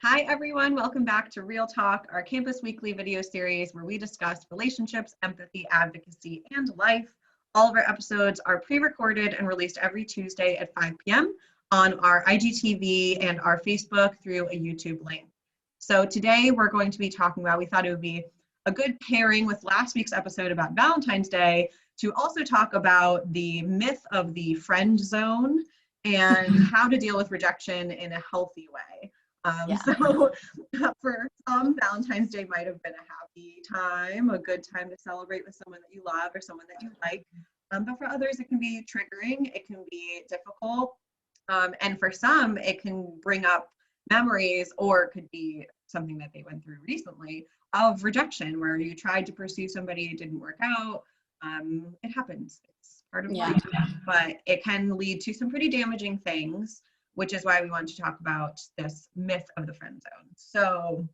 Hi everyone, welcome back to Real Talk, our campus weekly video series where we discuss relationships, empathy, advocacy, and life. All of our episodes are pre-recorded and released every Tuesday at 5 p.m. on our IGTV and our Facebook through a YouTube link. So today we're going to be talking about, we thought it would be a good pairing with last week's episode about Valentine's Day to also talk about the myth of the friend zone and how to deal with rejection in a healthy way. So for some, Valentine's Day might have been a happy time, a good time to celebrate with someone that you love or someone that you like. But for others, it can be triggering, it can be difficult. And for some, it can bring up memories, or it could be something that they went through recently of rejection, where you tried to pursue somebody, it didn't work out. It happens, it's part of life, but it can lead to some pretty damaging things, which is why we wanted to talk about this myth of the friend zone. So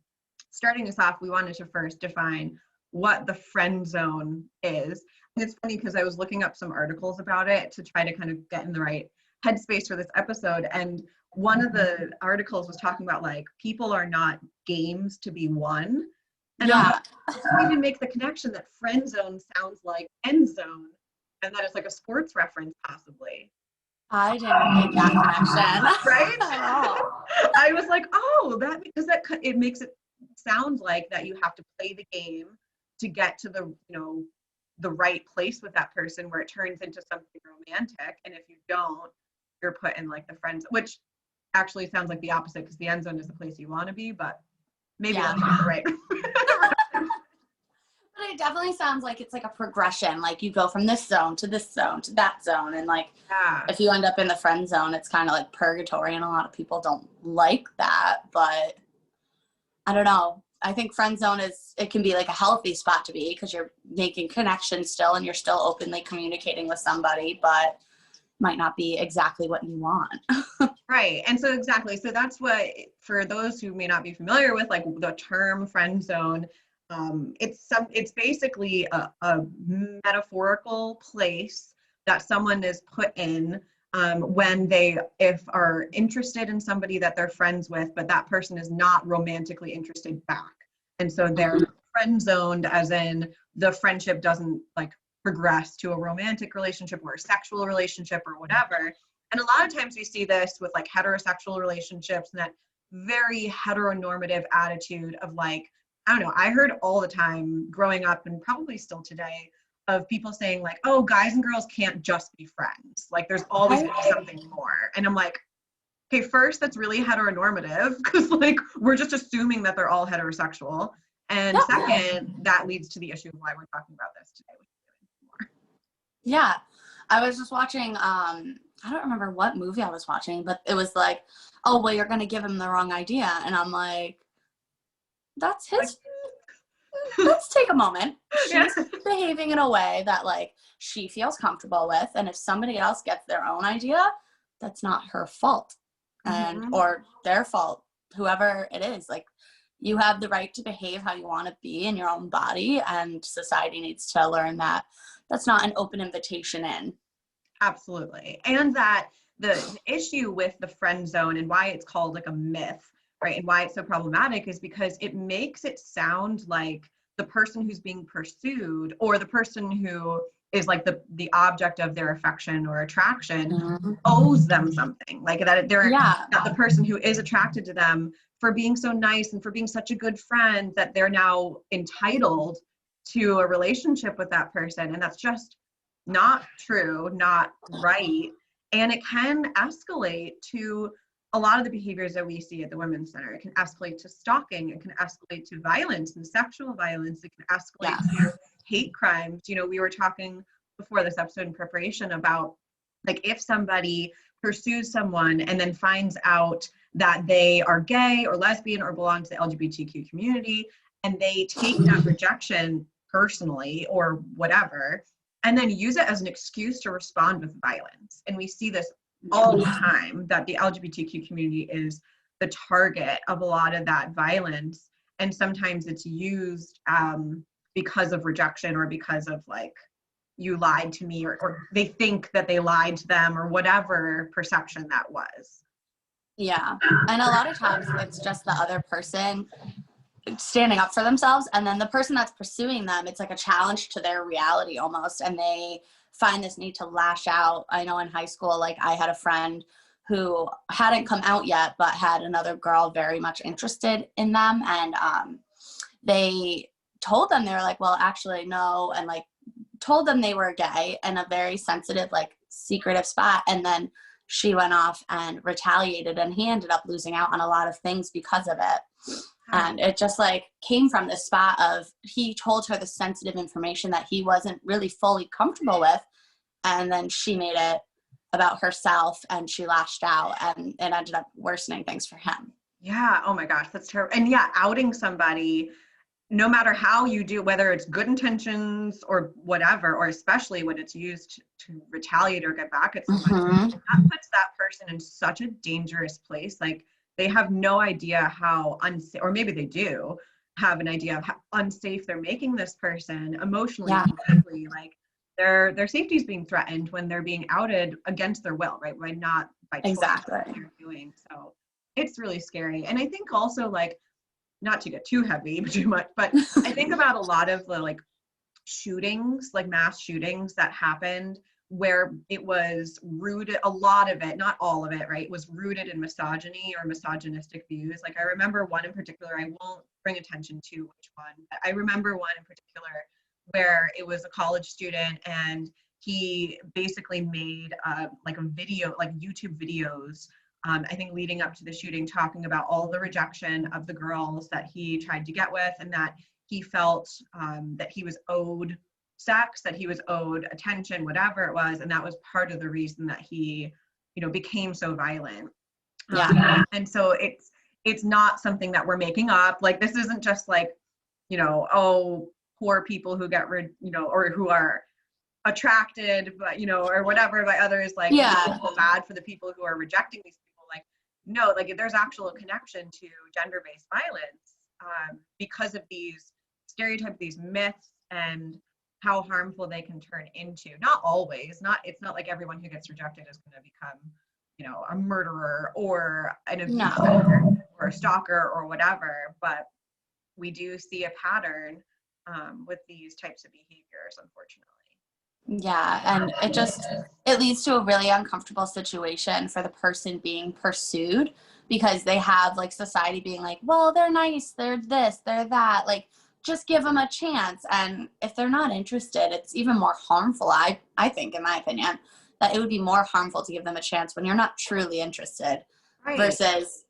starting us off, we wanted to first define what the friend zone is. And it's funny because I was looking up some articles about it to try to kind of get in the right headspace for this episode. And one of the articles was talking about like, people are not games to be won. And I even make the connection that friend zone sounds like end zone, and that it's like a sports reference possibly. I didn't make that connection. Right? I was like, oh, it makes it sound like that you have to play the game to get to the right place with that person where it turns into something romantic. And if you don't, you're put in like the friends, which actually sounds like the opposite, because the end zone is the place you want to be, but maybe that's not the right. But it definitely sounds like it's like a progression. Like you go from this zone to this zone to that zone. And like, if you end up in the friend zone, it's kind of like purgatory. And a lot of people don't like that, but I don't know. I think friend zone it can be like a healthy spot to be, because you're making connections still and you're still openly communicating with somebody, but might not be exactly what you want. Right. And so exactly. So that's what, for those who may not be familiar with like the term friend zone, it's basically a metaphorical place that someone is put in when they are interested in somebody that they're friends with, but that person is not romantically interested back. And so they're friend zoned, as in the friendship doesn't like progress to a romantic relationship or a sexual relationship or whatever. And a lot of times we see this with like heterosexual relationships, and that very heteronormative attitude of like, I don't know, I heard all the time growing up, and probably still today, of people saying like, oh, guys and girls can't just be friends. Like there's always going to be something more. And I'm like, okay, first, that's really heteronormative, because like we're just assuming that they're all heterosexual. And second, that leads to the issue of why we're talking about this today. Yeah. I was just watching, I don't remember what movie I was watching, but it was like, oh, well, you're going to give him the wrong idea. And I'm like, that's his, let's take a moment. She's behaving in a way that like she feels comfortable with. And if somebody else gets their own idea, that's not her fault or their fault, whoever it is. Like you have the right to behave how you want to be in your own body, and society needs to learn that that's not an open invitation in. Absolutely. And that the issue with the friend zone and why it's called like a myth, right, and why it's so problematic is because it makes it sound like the person who's being pursued, or the person who is like the object of their affection or attraction, owes them something, like that they're not the person who is attracted to them for being so nice and for being such a good friend, that they're now entitled to a relationship with that person. And that's just not true, not right. And it can escalate to a lot of the behaviors that we see at the Women's Center. It can escalate to stalking, it can escalate to violence and sexual violence, it can escalate to hate crimes. You know, we were talking before this episode in preparation about like, if somebody pursues someone and then finds out that they are gay or lesbian or belong to the LGBTQ community, and they take that rejection personally or whatever, and then use it as an excuse to respond with violence. And we see this all the time, that the LGBTQ community is the target of a lot of that violence. And sometimes it's used because of rejection, or because of like, you lied to me, or they think that they lied to them, or whatever perception that was. Yeah. And a lot of times it's just the other person standing up for themselves, and then the person that's pursuing them, it's like a challenge to their reality almost, and they find this need to lash out. I know in high school, like I had a friend who hadn't come out yet but had another girl very much interested in them, and they told them, they were like, well, actually no, and like told them they were gay in a very sensitive, like secretive spot, and then she went off and retaliated, and he ended up losing out on a lot of things because of it. And it just like came from this spot of, he told her the sensitive information that he wasn't really fully comfortable with, and then she made it about herself and she lashed out, and it ended up worsening things for him. Yeah. Oh my gosh, that's terrible. And yeah, outing somebody, no matter how you do, whether it's good intentions or whatever, or especially when it's used to retaliate or get back at someone, that puts that person in such a dangerous place. Like they have no idea how unsafe, or maybe they do have an idea of how unsafe they're making this person emotionally, Yeah, physically. Like their safety is being threatened when they're being outed against their will, right? By not by choice exactly. what they're doing. So it's really scary. And I think also, like, not to get too heavy too much, but I think about a lot of the like shootings, like mass shootings that happened where it was rooted, a lot of it, not all of it, right, was rooted in misogyny or misogynistic views. Like I remember one in particular, I won't bring attention to which one, but I remember one in particular where it was a college student and he basically made like a video, like YouTube videos, I think leading up to the shooting, talking about all the rejection of the girls that he tried to get with, and that he felt that he was owed sex, that he was owed attention, whatever it was, and that was part of the reason that he, became so violent. Yeah, And so it's not something that we're making up. Like this isn't just like, oh, poor people who get or who are attracted, but or whatever by others, like we yeah, feel bad for the people who are rejecting these people. Like no, like there's actual connection to gender-based violence because of these stereotypes, these myths, and how harmful they can turn into. Not always, it's not like everyone who gets rejected is going to become a murderer or an no. abuser or a stalker or whatever, but we do see a pattern with these types of behaviors, unfortunately. Yeah, and it leads to a really uncomfortable situation for the person being pursued, because they have like society being like, well, they're nice, they're this, they're that, like just give them a chance. And if they're not interested, it's even more harmful. I think, in my opinion, that it would be more harmful to give them a chance when you're not truly interested, Right. versus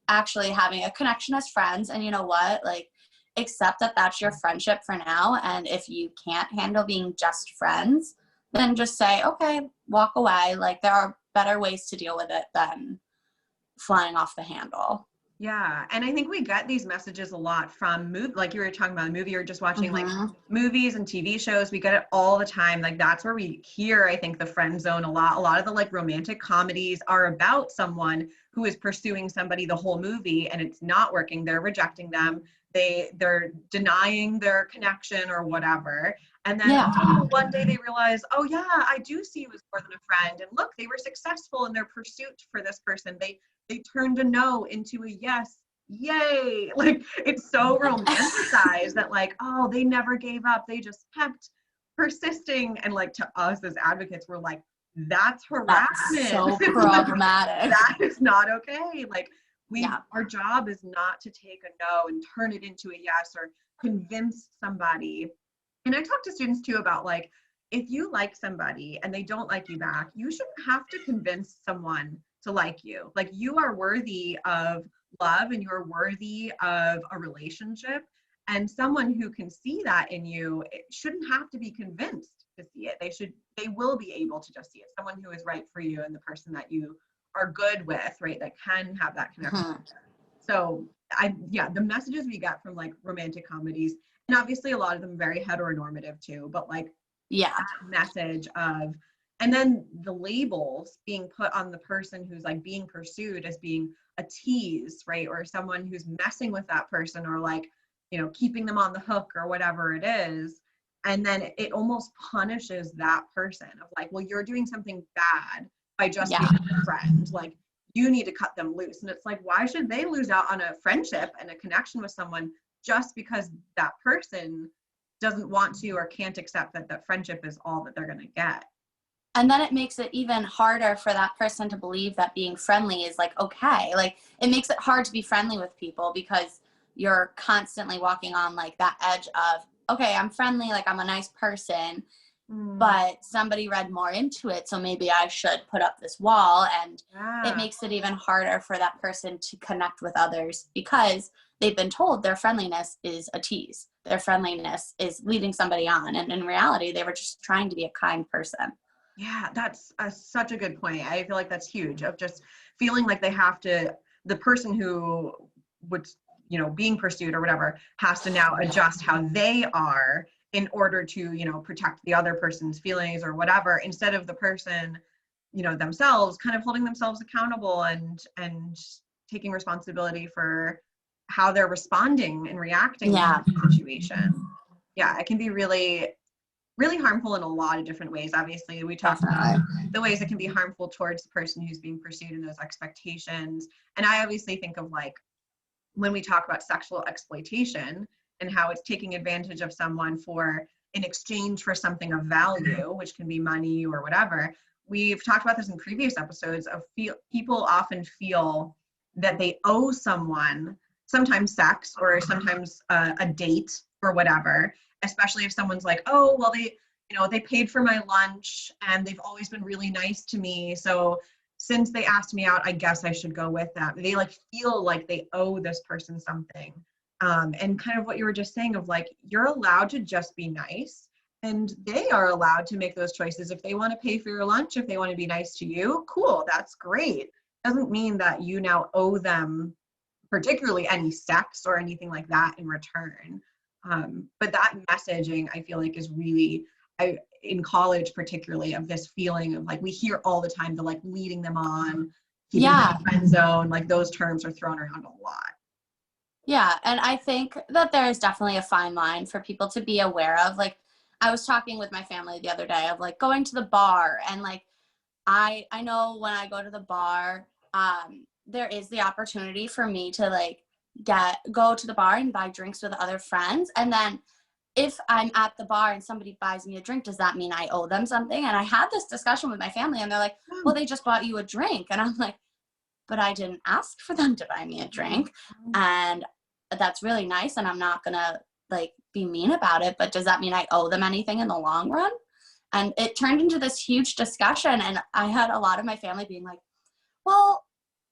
actually having a connection as friends. And you know what, like, accept that that's your friendship for now, and if you can't handle being just friends, then just say, okay, walk away. Like there are better ways to deal with it than flying off the handle. Yeah, and I think we get these messages a lot from like you were talking about a movie you're just watching, like Mm-hmm. movies and TV shows. We get it all the time. Like that's where we hear, I think, the friend zone a lot. A lot of the like romantic comedies are about someone who is pursuing somebody the whole movie and it's not working. They're rejecting them. They're denying their connection or whatever. And then Yeah, one day they realize, oh yeah, I do see you as more than a friend. And look, they were successful in their pursuit for this person. They turned a no into a yes. Yay. Like it's so romanticized that like, oh, they never gave up. They just kept persisting. And like to us as advocates, we're like, that's that's harassment. so Like, problematic. that is not okay. Like Yeah, our job is not to take a no and turn it into a yes or convince somebody. And I talk to students too about like, if you like somebody and they don't like you back, you shouldn't have to convince someone to like you. Like you are worthy of love and you're worthy of a relationship. And someone who can see that in you, it shouldn't have to be convinced to see it. They will be able to just see it. Someone who is right for you and the person that you are good with, right? That can have that connection. mm-hmm. So yeah, the messages we get from like romantic comedies, and obviously a lot of them very heteronormative too, but like Yeah, message of, and then the labels being put on the person who's like being pursued as being a tease, right? Or someone who's messing with that person or like, keeping them on the hook or whatever it is. And then it almost punishes that person of like, well, you're doing something bad by just yeah, being a friend. Like you need to cut them loose. And it's like, why should they lose out on a friendship and a connection with someone just because that person doesn't want to or can't accept that that friendship is all that they're going to get? And then it makes it even harder for that person to believe that being friendly is like okay. Like it makes it hard to be friendly with people because you're constantly walking on like that edge of, okay, I'm friendly, like I'm a nice person, but somebody read more into it, so maybe I should put up this wall. And it makes it even harder for that person to connect with others because they've been told their friendliness is a tease. Their friendliness is leading somebody on. And in reality, they were just trying to be a kind person. Yeah, that's such a good point. I feel like that's huge, of just feeling like they have to, the person who would, you know, being pursued or whatever, has to now adjust how they are in order to, you know, protect the other person's feelings or whatever, instead of the person, you know, themselves kind of holding themselves accountable and taking responsibility for how they're responding and reacting Yeah, to the situation. Yeah, it can be really harmful in a lot of different ways. Obviously, we talked about the ways it can be harmful towards the person who's being pursued and those expectations. And I obviously think of like when we talk about sexual exploitation and how it's taking advantage of someone for in exchange for something of value, which can be money or whatever. We've talked about this in previous episodes of people often feel that they owe someone sometimes sex or sometimes a date or whatever, especially if someone's like, oh, well, they, you know, they paid for my lunch and they've always been really nice to me. So since they asked me out, I guess I should go with them. They like feel like they owe this person something. And kind of what you were just saying of like, you're allowed to just be nice and they are allowed to make those choices. If they want to pay for your lunch, if they want to be nice to you, cool, that's great. Doesn't mean that you now owe them particularly any sex or anything like that in return. But that messaging, I feel like, is really, in college particularly, of this feeling of like, we hear all the time, the like leading them on, keeping them in the friend zone, like those terms are thrown around a lot. Yeah, and I think that there is definitely a fine line for people to be aware of. Like, I was talking with my family the other day of like going to the bar, and like I know when I go to the bar, there is the opportunity for me to like go to the bar and buy drinks with other friends, and then if I'm at the bar and somebody buys me a drink, does that mean I owe them something? And I had this discussion with my family, and they're like, well, they just bought you a drink, and I'm like, but I didn't ask for them to buy me a drink. And that's really nice. And I'm not going to like be mean about it, but does that mean I owe them anything in the long run? And it turned into this huge discussion. And I had a lot of my family being like, well,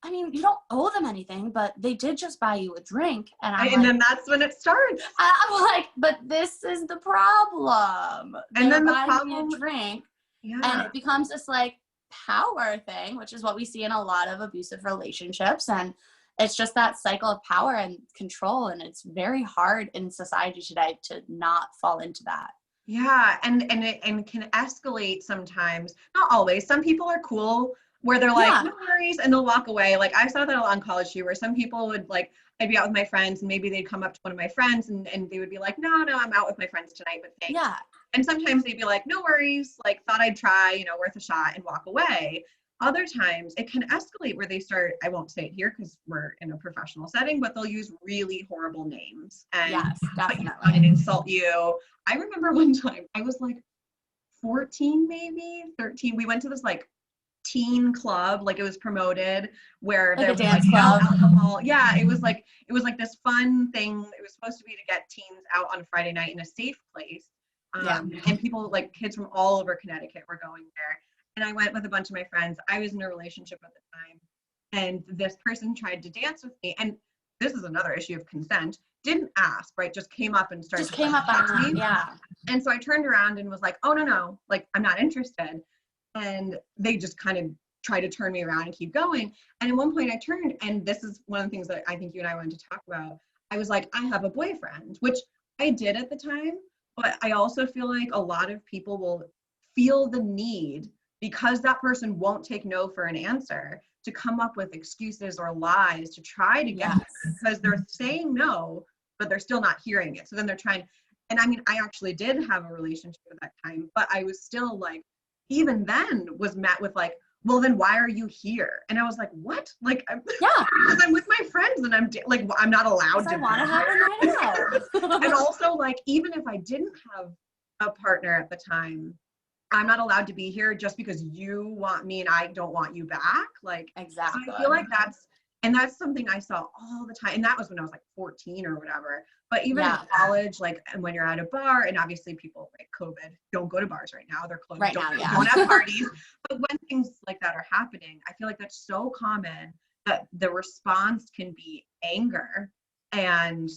I mean, you don't owe them anything, but they did just buy you a drink. And I'm And like, then that's when it starts. I'm like, but this is the problem. And then the buying problem, me a drink. yeah. And it becomes this like power thing, which is what we see in a lot of abusive relationships. And it's just that cycle of power and control. And it's very hard in society today to not fall into that. Yeah, and it can escalate sometimes. Not always. Some people are cool where they're like, Yeah. no worries, and they'll walk away. Like I saw that a lot on College Humor, where some people would like, I'd be out with my friends and maybe they'd come up to one of my friends and they would be like, no, I'm out with my friends tonight, but thanks. Yeah. And sometimes they'd be like, no worries, like thought I'd try, you know, worth a shot, and walk away. Other times it can escalate where they start, I won't say it here because we're in a professional setting, but they'll use really horrible names and Yes, put you definitely. down and insult you. I remember one time I was like 14, maybe 13. We went to this like teen club, like it was promoted where Like there a was like dance no club. alcohol. Yeah, it was like this fun thing. It was supposed to be to get teens out on Friday night in a safe place. Yeah. And people, like kids from all over Connecticut, were going there. And I went with a bunch of my friends. I was in a relationship at the time, and this person tried to dance with me. And this is another issue of consent. Didn't ask, right? Just came up and started Just came up touch on me. yeah. And so I turned around and was like, oh, no, like, I'm not interested. And they just kind of tried to turn me around and keep going. And at one point I turned, and this is one of the things that I think you and I wanted to talk about. I was like, I have a boyfriend, which I did at the time. But I also feel like a lot of people will feel the need, because that person won't take no for an answer, to come up with excuses or lies to try to get Yes. there, because they're saying no, but they're still not hearing it. So then they're trying. And I mean, I actually did have a relationship at that time, but I was still like, even then was met with like, well, then why are you here? And I was like, what? Like, Yeah. because I'm with my friends and like, I'm not allowed to I want to be have a night out. And also, like, even if I didn't have a partner at the time, I'm not allowed to be here just because you want me and I don't want you back. Like, so Exactly. I feel like that's something I saw all the time. And that was when I was like 14 or whatever. But even in college, like, and when you're at a bar, and obviously people like COVID don't go to bars right now, they're closed, Right don't, now, yeah. don't have parties. But when things like that are happening, I feel like that's so common that the response can be anger and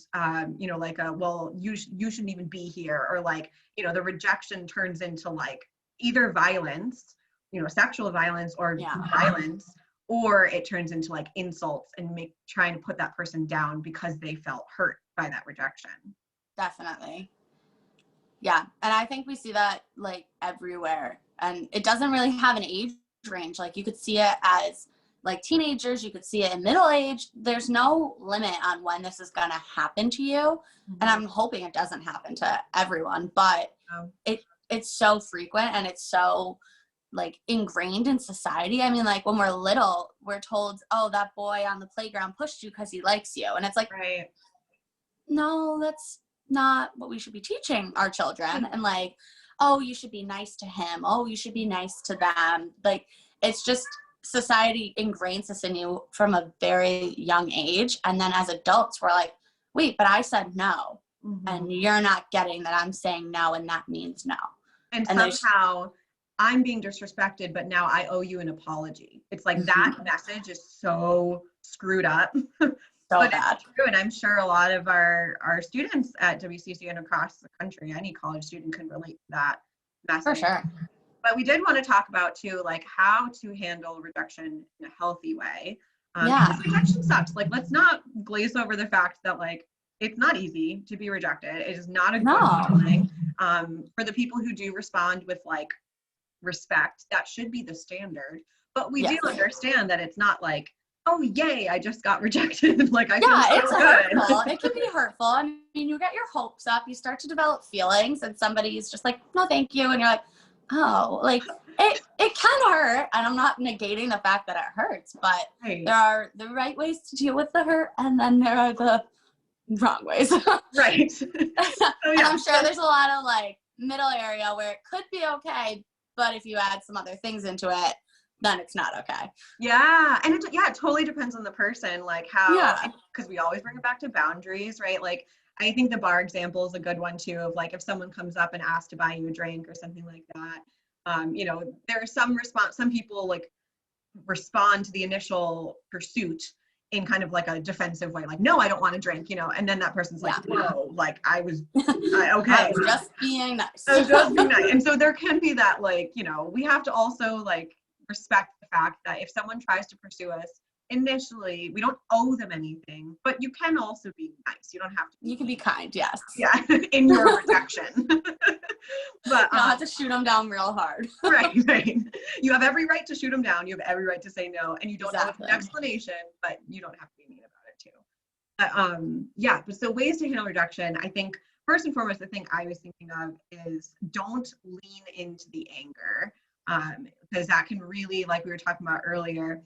you know, like well, you shouldn't even be here, or like, you know, the rejection turns into like either violence, you know, sexual violence or violence, or it turns into like insults and trying to put that person down because they felt hurt by that rejection. Definitely. Yeah. And I think we see that like everywhere. And it doesn't really have an age range. Like you could see it as like teenagers, you could see it in middle age. There's no limit on when this is going to happen to you. Mm-hmm. And I'm hoping it doesn't happen to everyone, but it's so frequent and it's so like ingrained in society. I mean, like when we're little, we're told, oh, that boy on the playground pushed you because he likes you. And it's like, right. No, that's not what we should be teaching our children. And like, oh, you should be nice to him. Oh, you should be nice to them. Like, it's just society ingrains this in you from a very young age. And then as adults, we're like, wait, but I said no. Mm-hmm. And you're not getting that I'm saying no, and that means no. And somehow I'm being disrespected, but now I owe you an apology. It's like that message is so screwed up. So bad. It's true, and I'm sure a lot of our students at WCC and across the country, any college student can relate to that message. For sure. But we did want to talk about too, like how to handle rejection in a healthy way. Yeah. Rejection sucks. Like, let's not glaze over the fact that like it's not easy to be rejected. It is not a good feeling. For the people who do respond with like respect, that should be the standard. But we do understand that it's not like, oh yay, I just got rejected. Like I feel so it's good. Hurtful. It can be hurtful. I mean, you get your hopes up, you start to develop feelings, and somebody's just like, no, thank you, and you're like, oh, like it can hurt. And I'm not negating the fact that it hurts, but there are the right ways to deal with the hurt, and then there are the wrong ways. Right. And I'm sure there's a lot of like middle area where it could be okay, but if you add some other things into it, then it's not okay. Yeah. And it totally depends on the person, like how, because we always bring it back to boundaries, right? Like I think the bar example is a good one too, of like if someone comes up and asks to buy you a drink or something like that, you know, there's some people like respond to the initial pursuit in kind of like a defensive way, like, no, I don't want a drink, you know, and then that person's like, whoa, like I was okay. I was just being nice. I was just being nice. And so there can be that, like, you know, we have to also like respect the fact that if someone tries to pursue us initially, we don't owe them anything, but you can also be nice. You don't have to. You can be kind, yes. Yeah, in your rejection. But you don't have to shoot them down real hard. Right. You have every right to shoot them down. You have every right to say no, and you don't have an explanation, but you don't have to be mean about it too. But so ways to handle rejection, I think first and foremost, the thing I was thinking of is don't lean into the anger, because that can really, like we were talking about earlier,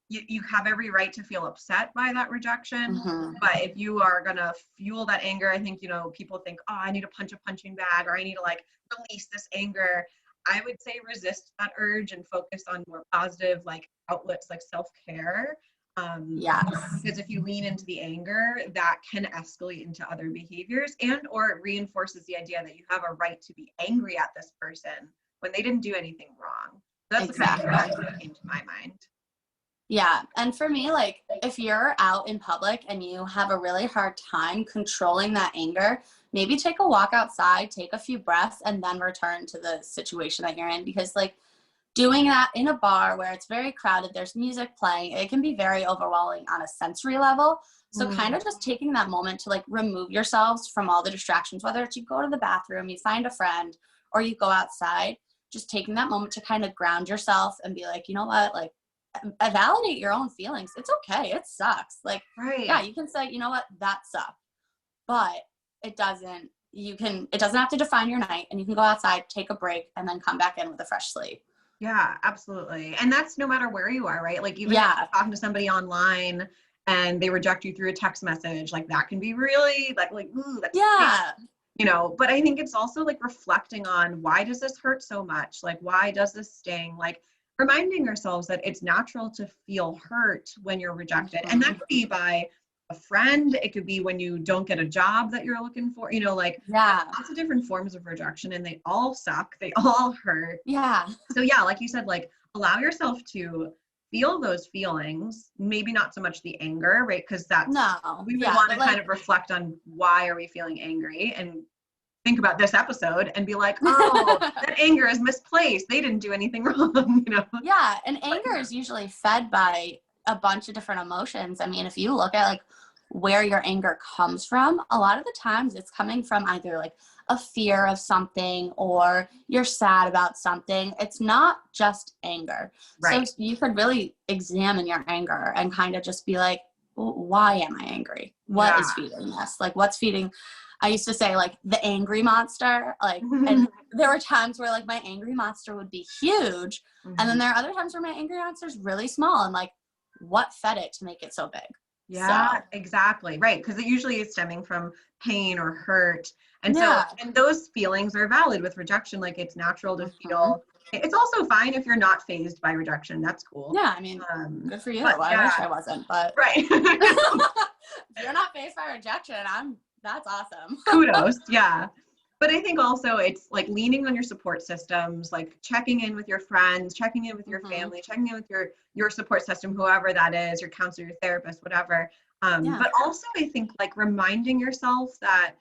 you have every right to feel upset by that rejection. But if you are gonna fuel that anger, I think, you know, people think, oh, I need to punch a punching bag, or I need to like release this anger. I would say resist that urge and focus on more positive like outlets like self-care. Because if you lean into the anger, that can escalate into other behaviors, and or it reinforces the idea that you have a right to be angry at this person when they didn't do anything wrong. That's the kind of thing that came to my mind. Yeah. And for me, like if you're out in public and you have a really hard time controlling that anger, maybe take a walk outside, take a few breaths, and then return to the situation that you're in. Because like doing that in a bar where it's very crowded, there's music playing, it can be very overwhelming on a sensory level. So kind of just taking that moment to like remove yourselves from all the distractions, whether it's you go to the bathroom, you find a friend, or you go outside, just taking that moment to kind of ground yourself and be like, you know what, like validate your own feelings. It's okay. It sucks. Like, yeah, you can say, you know what, that sucked, but it doesn't have to define your night, and you can go outside, take a break, and then come back in with a fresh slate. Yeah, absolutely. And that's no matter where you are, right? Like even if Yeah. you're talking to somebody online and they reject you through a text message, like that can be really like, ooh, that's Yeah. but I think it's also like reflecting on why does this hurt so much? Like, why does this sting? Like reminding ourselves that it's natural to feel hurt when you're rejected. And that Mhm. could be by a friend. It could be when you don't get a job that you're looking for, like there's Yeah. lots of different forms of rejection and they all suck. They all hurt. Yeah. So yeah, like you said, like allow yourself to feel those feelings, maybe not so much the anger, right? Because No. we would Yeah. want But to kind like, of reflect on why are we feeling angry and think about this episode and be like, oh, that anger is misplaced. They didn't do anything wrong. yeah. And But anger is usually fed by a bunch of different emotions. I mean, if you look at like where your anger comes from, a lot of the times it's coming from either like a fear of something or you're sad about something. It's not just anger. So right. you could really examine your anger and kind of just be like, why am I angry? What Yeah. is feeding this? Like, what's feeding? I used to say like the angry monster, like, and there were times where like my angry monster would be huge. And then there are other times where my angry monster is really small and like, what fed it to make it so big? Yeah, So exactly. Right. Because it usually is stemming from pain or hurt. And so, yeah. and those feelings are valid with rejection. Like it's natural to Mhm. feel. It's also fine if you're not phased by rejection. That's cool. Yeah, I mean, good for you. But I yeah, wish I wasn't, but right. if you're not faced by rejection, that's awesome. Kudos. Yeah. But I think also it's like leaning on your support systems, like checking in with your friends, checking in with your Hmm. family, checking in with your support system, whoever that is, your counselor, your therapist, whatever. Yeah. But also I think like reminding yourself that,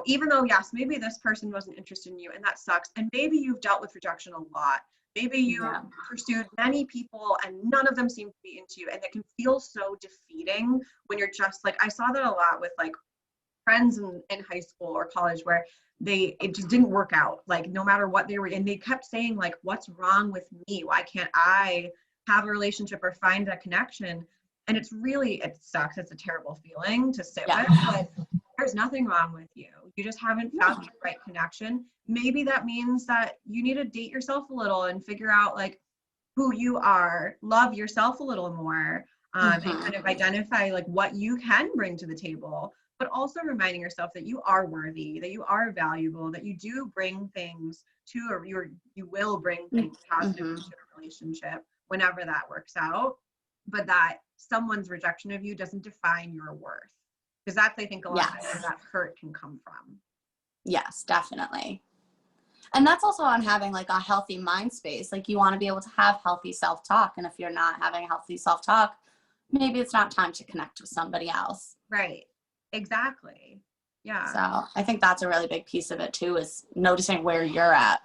even though yes, maybe this person wasn't interested in you and that sucks, and maybe you've dealt with rejection a lot. Maybe you Yeah. pursued many people and none of them seem to be into you, and it can feel so defeating when you're just like I saw that a lot with like friends in high school or college where it just didn't work out, like no matter what they were, and they kept saying like what's wrong with me, why can't I have a relationship or find a connection? And it sucks, it's a terrible feeling to sit Yeah. with, but there's nothing wrong with you. You just haven't found No. the right connection. Maybe that means that you need to date yourself a little and figure out like who you are, love yourself a little more, and Hmm. kind of identify like what you can bring to the table, but also reminding yourself that you are worthy, that you are valuable, that you do bring things to, or you will bring things positive Hmm. into a relationship whenever that works out, but that someone's rejection of you doesn't define your worth. Because that's, I think, a lot of times where Yes. that hurt can come from. Yes, definitely. And that's also on having like a healthy mind space. Like you want to be able to have healthy self-talk. And if you're not having healthy self-talk, maybe it's not time to connect with somebody else. Right. Exactly. Yeah. So I think that's a really big piece of it too, is noticing where you're at.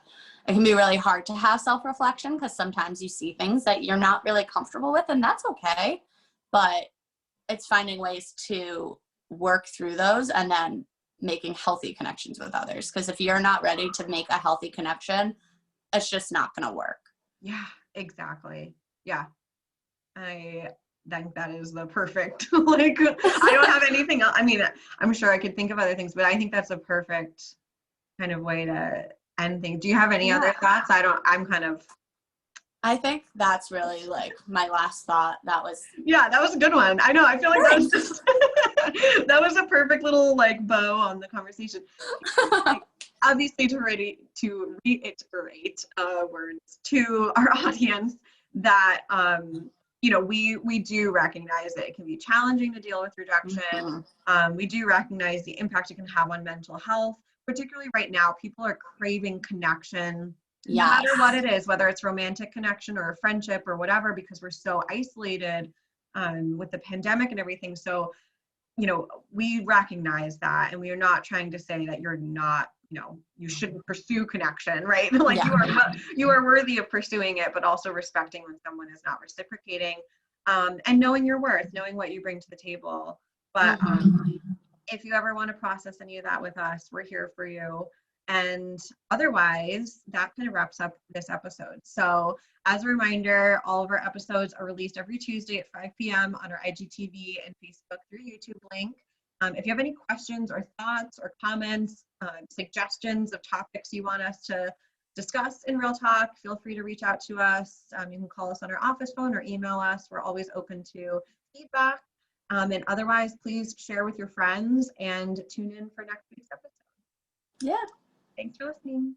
It can be really hard to have self-reflection because sometimes you see things that you're not really comfortable with, and that's okay. But it's finding ways to work through those and then making healthy connections with others. Because if you're not ready to make a healthy connection, it's just not going to work. Yeah, exactly. Yeah. I think that is the perfect, like, I don't have anything else. I mean, I'm sure I could think of other things, but I think that's a perfect kind of way to end things. Do you have any other Yeah. thoughts? I'm kind of, I think that's really like my last thought. That was yeah, that was a good one. I know. I feel like that was thanks. just, that was a perfect little like bow on the conversation. Like, obviously to reiterate words to our audience that we do recognize that it can be challenging to deal with rejection. Mhm. We do recognize the impact it can have on mental health, particularly right now. People are craving connection, no matter what Yes. it is, whether it's romantic connection or a friendship or whatever, because we're so isolated with the pandemic and everything. So we recognize that, and we are not trying to say that you're not, you shouldn't pursue connection, right? Like Yeah. you are worthy of pursuing it, but also respecting when someone is not reciprocating, and knowing your worth, knowing what you bring to the table. But Hmm. if you ever want to process any of that with us, we're here for you. And otherwise, that kind of wraps up this episode. So, as a reminder, all of our episodes are released every Tuesday at 5 p.m. on our IGTV and Facebook through YouTube link. If you have any questions or thoughts or comments, suggestions of topics you want us to discuss in Real Talk, feel free to reach out to us. You can call us on our office phone or email us. We're always open to feedback. And otherwise, please share with your friends and tune in for next week's episode. Yeah. Thanks for listening.